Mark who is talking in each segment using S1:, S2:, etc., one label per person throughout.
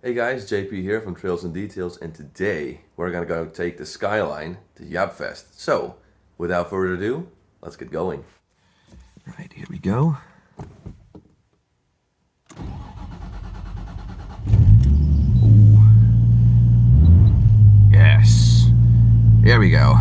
S1: Hey guys, JP here from Trails and Details, and today we're gonna go take the Skyline to Japfest. So, without further ado, let's get going. Right, here we go. Ooh. Yes, here we go.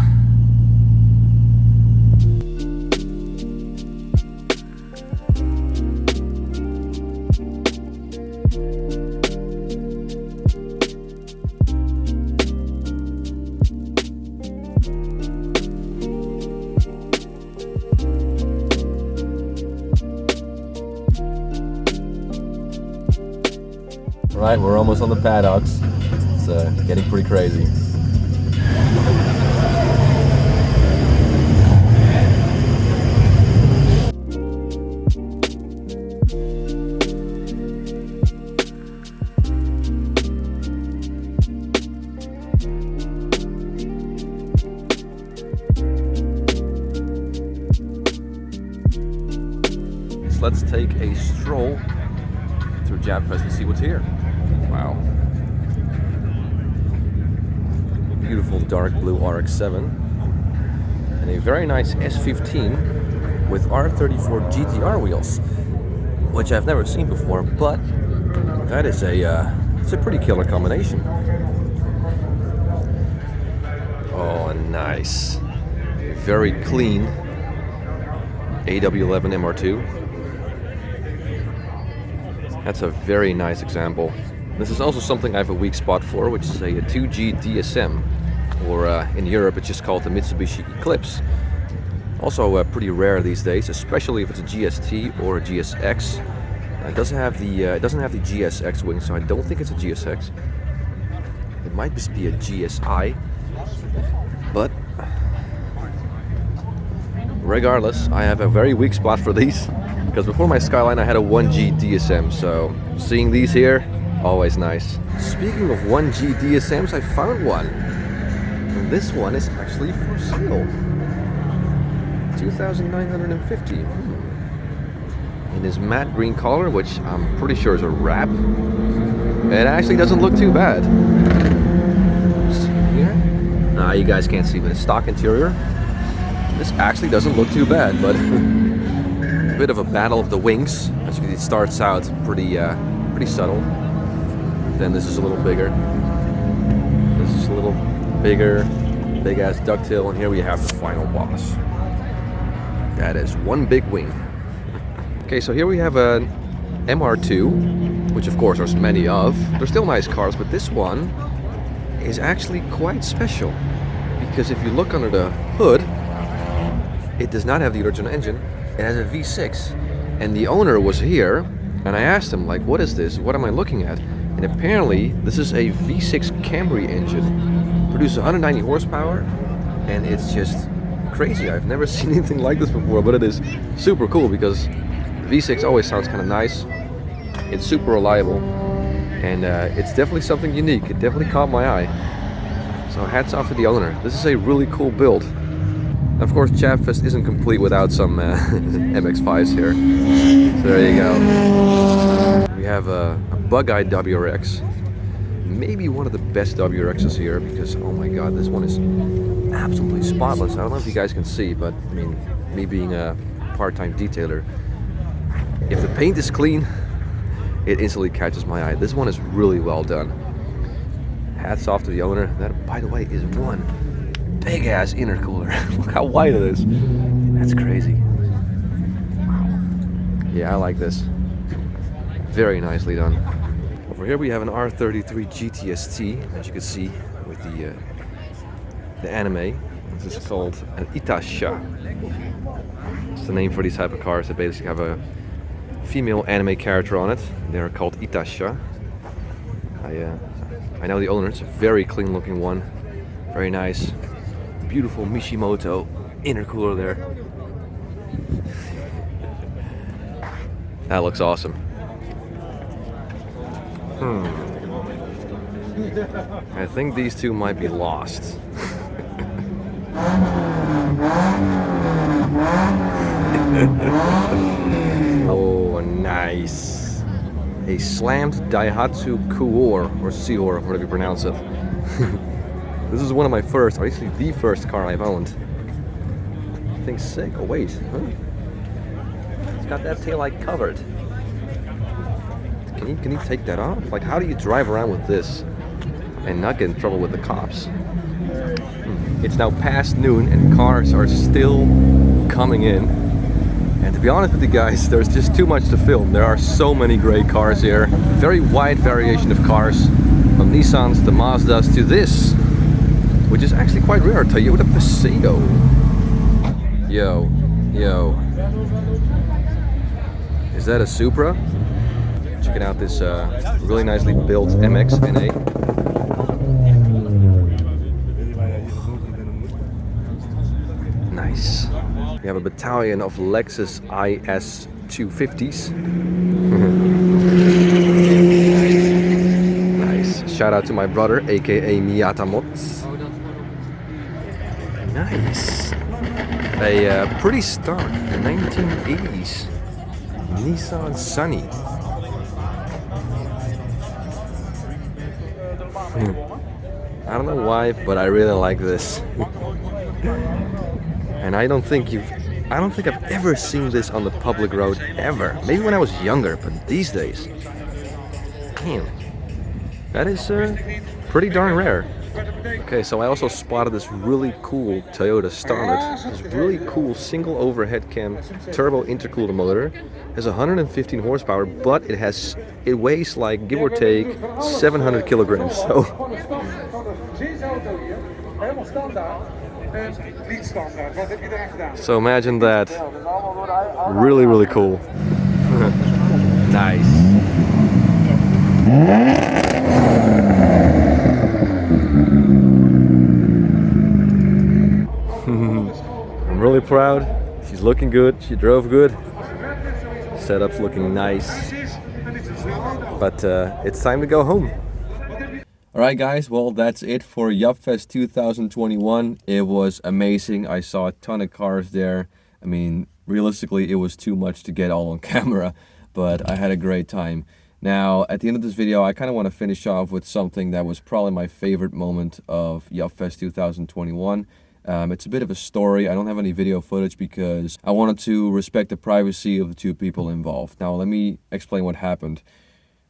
S1: Right, we're almost on the paddocks. It's getting pretty crazy. So let's take a stroll through Japfest and see what's here. Wow. Beautiful dark blue RX-7 and a very nice S15 with R33 GTR wheels, which I've never seen before, but that is it's a pretty killer combination. Oh, nice. A very clean AW11 MR2. That's a very nice example. This is also something I have a weak spot for, which is a 2G DSM, or in Europe it's just called the Mitsubishi Eclipse. Also pretty rare these days, especially if it's a GST or a GSX. It doesn't have the GSX wing, so I don't think it's a GSX. It might just be a GSI, but regardless, I have a very weak spot for these. Because before my Skyline I had a 1G DSM, so seeing these here, always nice. Speaking of 1G DSMs, I found one. And this one is actually for sale. 2,950. In this matte green color, which I'm pretty sure is a wrap. It actually doesn't look too bad. See here? Nah, you guys can't see, but it's stock interior. This actually doesn't look too bad, but bit of a battle of the wings. As you can see, it starts out pretty subtle. Then this is a little bigger. This is a little bigger, big ass ducktail, and here we have the final boss. That is one big wing. Okay, so here we have an MR2, which of course there's many of. They're still nice cars, but this one is actually quite special because if you look under the hood, it does not have the original engine. It has a V6, and the owner was here, and I asked him, like, what is this? What am I looking at? And apparently, this is a V6 Camry engine. Produces 190 horsepower, and it's just crazy. I've never seen anything like this before, but it is super cool because V6 always sounds kind of nice. It's super reliable, and it's definitely something unique. It definitely caught my eye. So hats off to the owner. This is a really cool build. Of course, Japfest isn't complete without some MX-5s here. So there you go. We have a bug-eyed WRX. Maybe one of the best WRXs here because, oh my god, this one is absolutely spotless. I don't know if you guys can see, but I mean, me being a part-time detailer, if the paint is clean, it instantly catches my eye. This one is really well done. Hats off to the owner. That, by the way, is one big ass intercooler. Look how wide it is. That's crazy. Wow. Yeah, I like this. Very nicely done. Over here we have an R33 GTST, as you can see with the anime. This is called an Itasha. It's the name for these type of cars that basically have a female anime character on it. They're called Itasha. I know the owner. It's a very clean looking one. Very nice. Beautiful Mishimoto intercooler there. That looks awesome. I think these two might be lost. Oh, nice. a slammed Daihatsu Coor, or Seor, whatever you pronounce it. This is one of my first, or actually the first car I've owned. I think sick. Oh wait, huh? It's got that taillight covered. Can you take that off? Like, how do you drive around with this and not get in trouble with the cops? It's now past noon and cars are still coming in. And to be honest with you guys, there's just too much to film. There are so many great cars here. Very wide variation of cars. From Nissans to Mazdas to this, which is actually quite rare, Toyota Paseo. Yo. Is that a Supra? Checking out this really nicely built MX NA. Nice. We have a battalion of Lexus IS 250s. Nice. Shout out to my brother, aka Miyatamot. Nice. A pretty stock 1980s Nissan Sunny. I don't know why, but I really like this. And I don't think I've ever seen this on the public road ever. Maybe when I was younger, but these days, damn, that is pretty darn rare. Okay, so I also spotted this really cool Toyota Starlet. This really cool single overhead cam turbo intercooler motor. Has 115 horsepower, but it weighs like, give or take, 700 kilograms. So imagine that. Really, really cool. Nice. I'm really proud. She's looking good. She drove good. Setup's looking nice. But it's time to go home. Alright guys, well that's it for Japfest 2021. It was amazing. I saw a ton of cars there. I mean, realistically it was too much to get all on camera, but I had a great time. Now, at the end of this video, I kind of want to finish off with something that was probably my favorite moment of Japfest 2021. It's a bit of a story. I don't have any video footage because I wanted to respect the privacy of the two people involved. Now, let me explain what happened.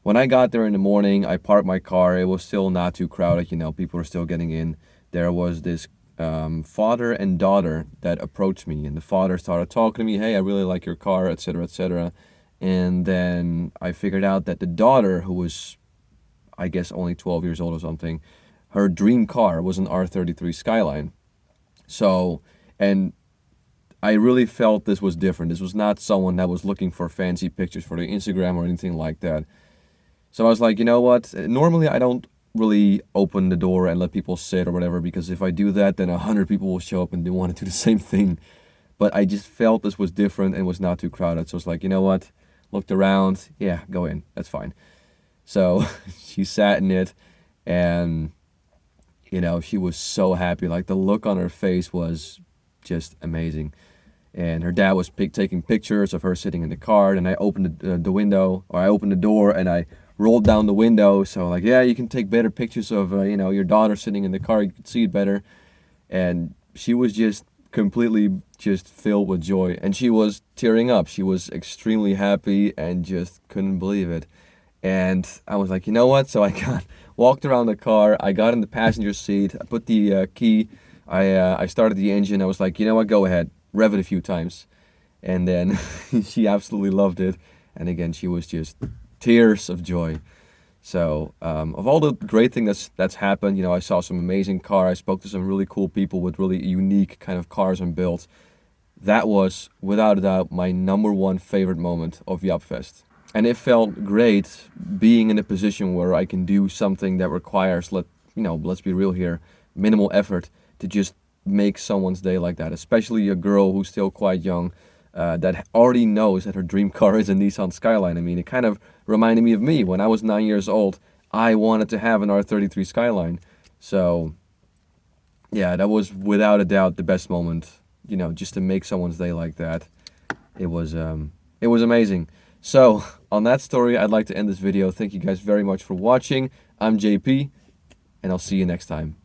S1: When I got there in the morning, I parked my car. It was still not too crowded, you know, people were still getting in. There was this father and daughter that approached me, and the father started talking to me, hey, I really like your car, etc., etc. And then I figured out that the daughter, who was, I guess, only 12 years old or something, her dream car was an R33 Skyline. So, and I really felt this was different. This was not someone that was looking for fancy pictures for their Instagram or anything like that. So I was like, you know what? Normally I don't really open the door and let people sit or whatever, because if I do that, then 100 people will show up and they want to do the same thing. But I just felt this was different and was not too crowded. So I was like, you know what? Looked around. Yeah, go in. That's fine. So she sat in it and, you know, she was so happy. Like the look on her face was just amazing. And her dad was taking pictures of her sitting in the car. And I opened the window, or I opened the door and I rolled down the window. So like, yeah, you can take better pictures of, you know, your daughter sitting in the car. You could see it better. And she was just completely just filled with joy. And she was tearing up. She was extremely happy and just couldn't believe it. And I was like, you know what? So I walked around the car. I got in the passenger seat. I put the key. I started the engine. I was like, you know what? Go ahead. Rev it a few times. And then she absolutely loved it. And again, she was just tears of joy. So of all the great things that's happened, you know, I saw some amazing cars. I spoke to some really cool people with really unique kind of cars and builds. That was, without a doubt, my #1 favorite moment of Japfest. And it felt great being in a position where I can do something that requires, let's be real here, minimal effort to just make someone's day like that. Especially a girl who's still quite young, that already knows that her dream car is a Nissan Skyline. I mean, it kind of reminded me of me. When I was 9 years old, I wanted to have an R33 Skyline. So, yeah, that was without a doubt the best moment, you know, just to make someone's day like that. It was amazing. So, on that story, I'd like to end this video. Thank you guys very much for watching. I'm JP, and I'll see you next time.